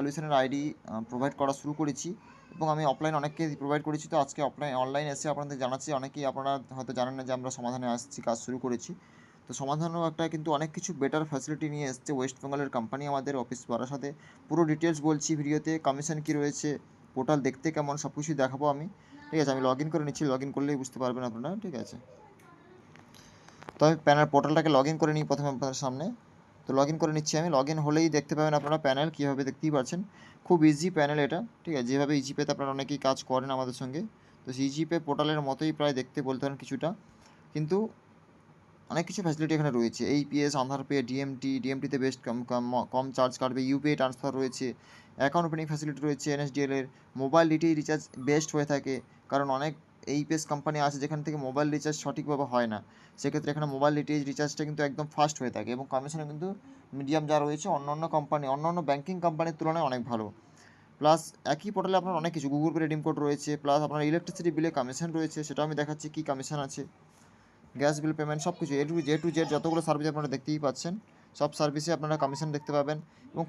সলিউশনের ID provide করা শুরু করেছি এবং আমি অফলাইন অনেককে প্রোভাইড করেছি। তো আজকে অনলাইন এসে আপনাদের জানাচ্ছি। অনেকেই আপনারা হয়তো জানেন না যে আমরা সমাধানে আসছি, কাজ শুরু করেছি। তো সমাধানও একটা কিন্তু অনেক কিছু বেটার ফ্যাসিলিটি নিয়ে এসছে ওয়েস্ট বেঙ্গলের কোম্পানি আমাদের অফিস বারাসাতে। পুরো ডিটেলস বলছি ভিডিওতে, কমিশন কী রয়েছে, পোর্টাল দেখতে কেমন, সব কিছুই দেখাবো আমি। ঠিক আছে, আমি লগ ইন করে নিচ্ছি, লগ ইন করলেই বুঝতে পারবেন আপনারা। ঠিক আছে, তো আমি পোর্টালটাকে লগ ইন করে নিই প্রথমে আপনাদের সামনে। তো লগ ইন করে নিচ্ছি আমি। লগ ইন হলেই দেখতে পাবেন আপনারা প্যানেল, কীভাবে দেখতেই পাচ্ছেন। খুব ইজি প্যানেল এটা। ঠিক আছে, যেভাবে ইজিপেতে আপনারা অনেকেই কাজ করেন আমাদের সঙ্গে, তো ইজিপে পোর্টালের মতোই প্রায় দেখতে বলতে পারেন কিছুটা, কিন্তু অনেক কিছু ফ্যাসিলিটি এখানে রয়েছে। এইপিএস, আধার পে, ডিএমটিতে বেস্ট কম চার্জ কাটবে, ইউপিআই ট্রান্সফার রয়েছে, অ্যাকাউন্ট ওপেনিং ফ্যাসিলিটি রয়েছে, এনএসডিএল এর মোবাইল ডিটি রিচার্জ বেস্ট হয়ে থাকে, কারণ অনেক এইপিএস কোম্পানি আছে যেখান থেকে মোবাইল রিচার্জ সঠিকভাবে হয় না। সেক্ষেত্রে এখানে মোবাইল ডিটি রিচার্জটা কিন্তু একদম ফাস্ট হয়ে থাকে এবং কমিশনে কিন্তু মিডিয়াম যা রয়েছে অন্য ব্যাঙ্কিং কোম্পানির তুলনায় অনেক ভালো। প্লাস একই পোর্টালে আপনার অনেক কিছু গুগল পে রিডিম কোড রয়েছে, প্লাস আপনার ইলেকট্রিসিটি বিলে কমিশন রয়েছে, সেটাও আমি দেখাচ্ছি কী কমিশন আছে। গ্যাস বিল পেমেন্ট সব কিছু এ টু জেড যতগুলো সার্ভিস আপনারা দেখতেই পাচ্ছেন, সব সার্ভিসে আপনারা কমিশন দেখতে পাবেন এবং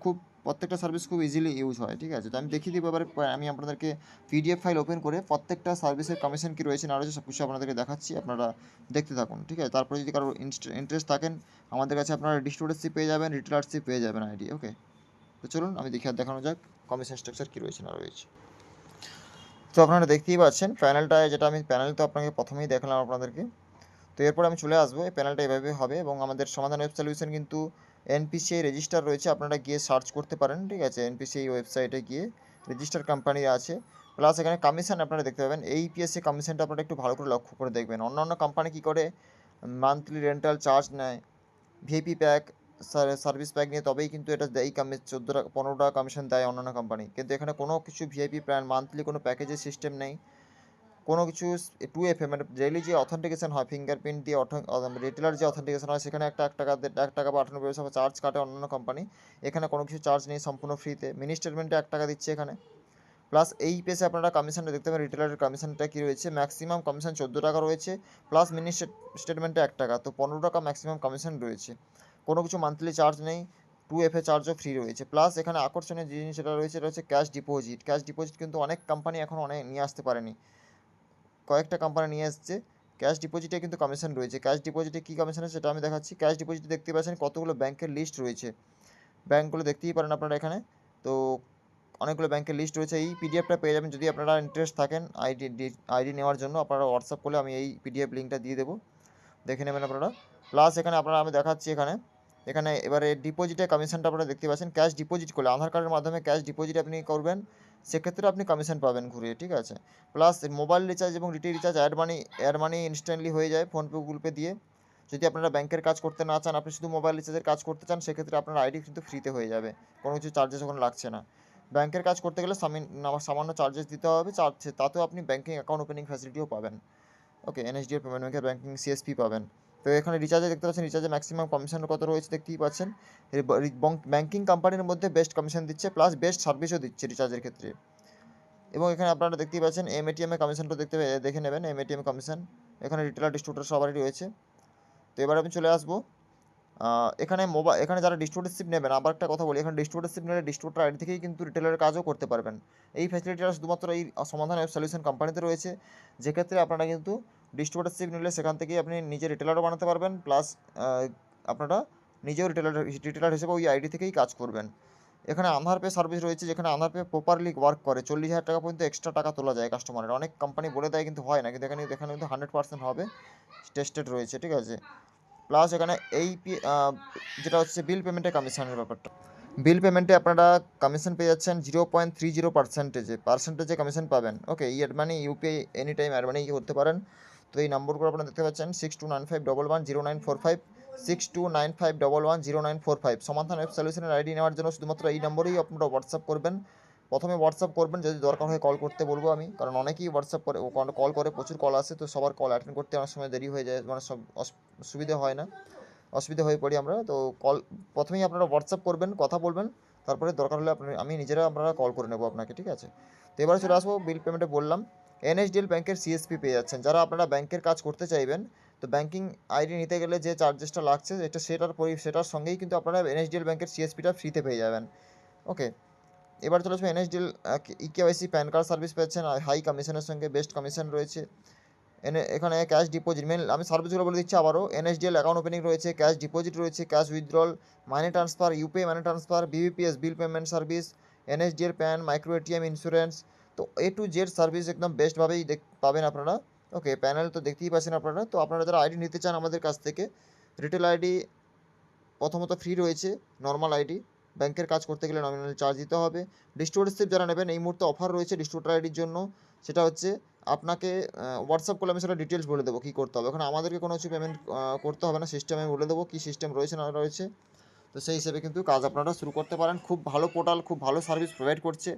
প্রত্যেকটা সার্ভিস খুব ইজিলি ইউজ হয়। ঠিক আছে, তো আমি দেখিয়ে দিই এবারে, আমি আপনাদেরকে পিডিএফ ফাইল ওপেন করে প্রত্যেকটা সার্ভিসের কমিশন কী রয়েছে না রয়েছে সব কিছু আপনাদেরকে দেখাচ্ছি, আপনারা দেখতে থাকুন। ঠিক আছে, তারপরে যদি কারো ইন্টারেস্ট থাকেন আমাদের কাছে আপনারা ডিস্ট্রিবিউটরশিপ পেয়ে যাবেন, রিটেলারশিপ পেয়ে যাবেন আইডি। ওকে, তো চলুন আমি দেখানো যাক কমিশন স্ট্রাকচার কী রয়েছে না রয়েছে। তো আপনারা দেখতেই পাচ্ছেন প্যানেলটায়, যেটা আমি প্যানেল তো আপনাকে প্রথমেই দেখালাম আপনাদেরকে। তো এরপর আমি চলে আসবো, এই প্যানেলটা এভাবে হবে এবং আমাদের সমাধান ওয়েব সলিউশন কিন্তু এনপিসিআই রেজিস্টার রয়েছে, আপনারা গিয়ে সার্চ করতে পারেন। ঠিক আছে, এনপিসিআই ওয়েবসাইটে গিয়ে রেজিস্টার কোম্পানি আছে, প্লাস এখানে কমিশন আপনারা দেখতে পাবেন। এই পিএসসি কমিশনটা আপনারা একটু ভালো করে লক্ষ্য করে দেখবেন। অন্য কোম্পানি কী করে, মান্থলি রেন্টাল চার্জ নেয়, ভিআইপি প্যাক, সার্ভিস প্যাক নিয়ে তবেই কিন্তু এটা দেয় 14 টাকা 15 টাকা কমিশন দেয় অন্যান্য কোম্পানি, কিন্তু এখানে কোনো কিছু ভিআইপি প্ল্যান মান্থলি কোনো প্যাকেজের সিস্টেম নেই, কোনো কিছু 2FA মানে ডেইলি যে অথেন্টিকেশন হয় ফিঙ্গারপ্রিন্ট দিয়ে রিটেলার যে অথেন্টিকেশন হয় সেখানে একটা 1 টাকা বা 98 পয়সা চার্জ কাটে অন্যান্য কোম্পানি। এখানে কোনো কিছু চার্জ নেই, সম্পূর্ণ ফ্রিতে। মিনি স্টেটমেন্টে 1 টাকা দিচ্ছে এখানে। প্লাস এই পেজে আপনারা কমিশনটা দেখতে পাবেন, রিটেলারের কমিশনটা কী রয়েছে, ম্যাক্সিমাম কমিশন 14 টাকা রয়েছে, প্লাস মিনি স্টেটমেন্টে 1 টাকা, তো 15 টাকা ম্যাক্সিমাম কমিশন রয়েছে। কোনো কিছু মান্থলি চার্জ নেই, 2FA চার্জও ফ্রি রয়েছে। প্লাস এখানে আকর্ষণীয় জিনিস যেটা রয়েছে এটা হচ্ছে ক্যাশ ডিপোজিট কিন্তু অনেক কোম্পানি এখন নিয়ে আসতে পারেনি, কয়েকটা কোম্পানি নিয়ে এসছে। ক্যাশ ডিপোজিটে কিন্তু কমিশন রয়েছে। ক্যাশ ডিপোজিটে কী কমিশন আছে সেটা আমি দেখাচ্ছি। ক্যাশ ডিপোজিটে দেখতে পাচ্ছেন কতগুলো ব্যাংকের লিস্ট রয়েছে, ব্যাঙ্কগুলো দেখতেই পারেন আপনারা এখানে। তো অনেকগুলো ব্যাংকের লিস্ট রয়েছে, এই পিডিএফটা পেয়ে যাবেন। যদি আপনারা ইন্টারেস্ট থাকেন আইডি নেওয়ার জন্য আপনারা হোয়াটসঅ্যাপ করলে আমি এই পিডিএফ লিঙ্কটা দিয়ে দেবো, দেখে নেবেন আপনারা। প্লাস এখানে আমি দেখাচ্ছি এখানে এবারে ডিপোজিটের কমিশনটা আপনারা দেখতে পাচ্ছেন। ক্যাশ ডিপোজিট করলে আধার কার্ডের মাধ্যমে ক্যাশ ডিপোজিট আপনি করবেন, সেক্ষেত্রে আপনি কমিশন পাবেন ঘুরে। ঠিক আছে, প্লাস মোবাইল রিচার্জ এবং D T recharge add money instantly হয়ে যায় ফোনপে গুগল পে দিয়ে। যদি আপনারা ব্যাংকের কাজ করতে না চান, আপনি শুধু মোবাইল রিচার্জের কাজ করতে চান, সেক্ষেত্রে আপনার আইডি কিন্তু ফ্রিতে হয়ে যাবে, কোনো কিছু চার্জেস ওখানে লাগছে না। ব্যাংকের কাজ করতে গেলে সামান্য চার্জেস দিতে হবে, তাতেও আপনি ব্যাংকিং অ্যাকাউন্ট ওপেনিং ফ্যাসিলিটিও পাবেন। ওকে, এনএসডিএল পেমেন্ট ব্যাংকের ব্যাংকিং সিএসপি পাবেন। তো এখানে রিচার্জে দেখতে পাচ্ছেন, রিচার্জে ম্যাক্সিমাম কমিশন কত রয়েছে দেখতেই পাচ্ছেন। ব্যাংকিং কোম্পানির মধ্যে বেস্ট কমিশন দিচ্ছে, প্লাস বেস্ট সার্ভিসও দিচ্ছে রিচার্জের ক্ষেত্রে। এবং এখানে আপনারা দেখতেই পাচ্ছেন এমএটিএম এর কমিশনটা দেখে নেবেন। এমএটিএম কমিশন এখানে রিটেলার ডিস্ট্রিবিউটর সবারই রয়েছে। তো এবার আমি চলে আসবো এখানে যারা ডিস্ট্রিবিউটরশিপ নেবেন, আবার একটা কথা বলি, এখানে ডিস্ট্রিবিউটরশিপ নিলে ডিস্ট্রিবিউটর আইডি থেকেই কিন্তু রিটেলারের কাজও করতে পারবেন। এই ফ্যাসিলিটিটা শুধুমাত্র এই সমাধান ওয়েব সলিউশন কোম্পানিতে রয়েছে, যেক্ষেত্রে আপনারা কিন্তু ডিস্ট্রিবিউটরশিপ নিলে সেখান থেকেই আপনি নিজে রিটেলারও বানাতে পারবেন, প্লাস আপনারা নিজেও রিটেলার হিসেবে ওই আইডি থেকেই কাজ করবেন। এখানে আধার পে সার্ভিস রয়েছে, যেখানে আধার পে প্রপারলি ওয়ার্ক করে, 40,000 টাকা পর্যন্ত এক্সট্রা টাকা তোলা যায় কাস্টমারের। অনেক কোম্পানি বলে দেয় কিন্তু হয় না, কিন্তু এখানে কিন্তু 100% হবে, টেস্টেড রয়েছে। ঠিক আছে, প্লাস এখানে যেটা হচ্ছে বিল পেমেন্টের কমিশনের ব্যাপারটা, বিল পেমেন্টে আপনারা কমিশন পেয়ে যাচ্ছেন 0.30%, কমিশন পাবেন। Okay, add money UPI any time add money করতে পারেন। তো এই নম্বরগুলো আপনারা দেখতে পাচ্ছেন 6295110945, 6295110945। সমাধান ওয়েব সলিউশনের আইডি নেওয়ার জন্য শুধুমাত্র এই নম্বরেই আপনারা হোয়াটসঅ্যাপ করবেন। প্রথমে হোয়াটসঅ্যাপ করবেন, যদি দরকার হয় কল করতে বলবো আমি, কারণ অনেকেই হোয়াটসঅ্যাপ করে কল করে, প্রচুর কল আসে, তো সবার কল অ্যাটেন্ড করতে অনেক সময় দেরি হয়ে যায়, মানে সব সুবিধা হয় না, অসুবিধা হয়ে পড়ি আমরা। তো প্রথমেই আপনারা হোয়াটসঅ্যাপ করবেন, কথা বলবেন, তারপরে দরকার হলে আপনারা কল করে নেবো আপনাকে। ঠিক আছে, তো এবারে চলে আসবো বিল পেমেন্টে বললাম। এনএসডিএল ব্যাংকের সিএসপি পেয়ে যাচ্ছেন, যারা আপনারা ব্যাংকের কাজ করতে চাইবেন, তো ব্যাংকিং আইডি নিতে গেলে যে চার্জেসটা লাগছে সেটার সঙ্গেই কিন্তু আপনারা এনএসডিএল ব্যাংকের সিএসপিটা ফ্রিতে পেয়ে যাবেন। ওকে, এবার চলে আসবে NSDL eKYC pan card service পাচ্ছেন হাই কমিশনের সঙ্গে, বেস্ট কমিশন রয়েছে। এখানে ক্যাশ ডিপোজিট মেন, আমি সার্ভিসগুলো বলে দিচ্ছি আবারও। এনএসডিএল অ্যাকাউন্ট ওপেনিং রয়েছে, ক্যাশ ডিপোজিট রয়েছে, cash withdrawal, money transfer, UPI money transfer, BBPS bill payment service, NSDL pan, micro ATM, insurance. তো A to Z সার্ভিস একদম বেস্টভাবেই পাবেন আপনারা। ওকে, প্যানেল তো দেখতেই পাচ্ছেন আপনারা। তো আপনারা যারা আইডি নিতে চান আমাদের কাছ থেকে, রিটেল আইডি প্রথমত ফ্রি রয়েছে, নর্মাল আইডি, ব্যাংকের কাজ করতে গেলে নমিনাল চার্জ দিতে হবে। ডিস্ট্রিবিউটরশিপ যারা নেবেন, এই মুহূর্তে অফার রয়েছে ডিস্ট্রিবিউটর আইডির জন্য। সেটা হচ্ছে আপনাকে হোয়াটসঅ্যাপ করলে আমি সেটা ডিটেলস বলে দেবো কী করতে হবে। এখন আমাদেরকে কোনো কিছু পেমেন্ট করতে হবে না, সিস্টেম আমি বলে দেবো কী সিস্টেম রয়েছে না রয়েছে। তো সেই হিসেবে কিন্তু কাজ আপনারা শুরু করতে পারেন। খুব ভালো পোর্টাল, খুব ভালো সার্ভিস প্রোভাইড করছে,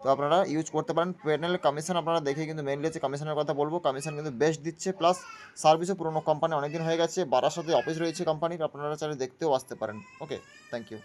তো আপনারা ইউজ করতে পারেন। প্যানেলের কমিশন আপনারা দেখে কিন্তু মেনলি হচ্ছে কমিশনের কথা বলবো, কমিশন কিন্তু বেস্ট দিচ্ছে, প্লাস সার্ভিসও পুরোনো কোম্পানি অনেকদিন হয়ে গেছে, বারাসাতে অফিস রয়েছে কোম্পানির, আপনারা চাইলে দেখতেও আসতে পারেন। ওকে, থ্যাংক ইউ।